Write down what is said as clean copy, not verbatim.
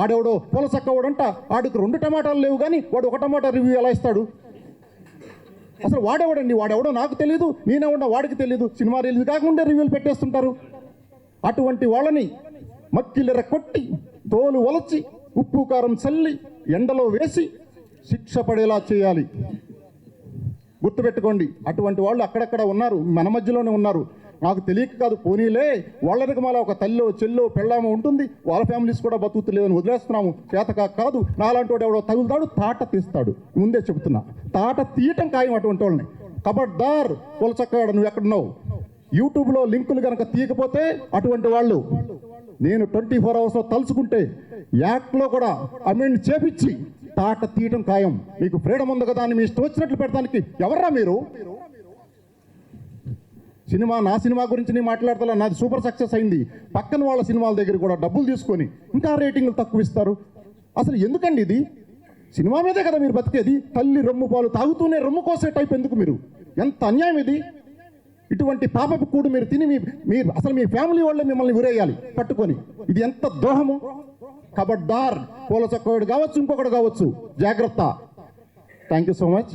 ఆడెవడో పూల చక్కవాడంట, ఆడికి 2 టమాటాలు లేవు కానీ వాడు 1 టమాటా రివ్యూ ఎలా ఇస్తాడు? అసలు వాడెవడండి? వాడెవడో నాకు తెలియదు, నేనెవడో వాడికి తెలియదు. సినిమా రిలీజ్ కాకుండా రివ్యూలు పెట్టేస్తుంటారు. అటువంటి వాళ్ళని మక్కిలిర కొట్టి, తోలు వలచి, ఉప్పు కారం చల్లి, ఎండలో వేసి శిక్ష పడేలా చేయాలి. గుర్తుపెట్టుకోండి, అటువంటి వాళ్ళు అక్కడక్కడ ఉన్నారు, మన మధ్యలోనే ఉన్నారు. నాకు తెలియక కాదు, పోనీలే వాళ్ళకి మళ్ళీ ఒక తల్లో చెల్లో పెళ్ళామో ఉంటుంది, వాళ్ళ ఫ్యామిలీస్ కూడా బతుకుతలేదని వదిలేస్తున్నాము. చేతకా కాదు, నాలాంటి వాడు ఎవడో తగులుతాడు, తాట తీస్తాడు. ముందే చెబుతున్నా, తాట తీయటం ఖాయం అటువంటి వాళ్ళని. కబడ్దార్ పొలచక్కవాడు, నువ్వు ఎక్కడున్నావు? యూట్యూబ్లో లింకులు కనుక తీయకపోతే అటువంటి వాళ్ళు నేను 24 అవర్స్లో తలుచుకుంటే యాక్ట్లో కూడా అమెండ్ చేపించి తాట తీయటం ఖాయం. మీకు ఫ్రీడమ్ ఉంది కదా అని మీ ఇష్టం వచ్చినట్లు పెడతానికి ఎవర్రా మీరు? నా సినిమా గురించి నేను మాట్లాడతా, నాది సూపర్ సక్సెస్ అయింది. పక్కన వాళ్ళ సినిమాల దగ్గర కూడా డబ్బులు తీసుకొని ఇంకా రేటింగ్లు తక్కువ ఇస్తారు. అసలు ఎందుకండి ఇది? సినిమా మీదే కదా మీరు బతికేది. తల్లి రొమ్ము పాలు తాగుతూనే రొమ్ము కోసే టైప్ ఎందుకు మీరు? ఎంత అన్యాయం ఇది! ఇటువంటి పాపపు కూడు మీరు తిని మీరు అసలు మీ ఫ్యామిలీ వాళ్ళే మిమ్మల్ని ఉరేయాలి పట్టుకొని. ఇది ఎంత ద్రోహము! కబడ్దార్, పూల చక్కవాడు కావచ్చు, ఇంకొకటి కావచ్చు, జాగ్రత్త. Thank you so much.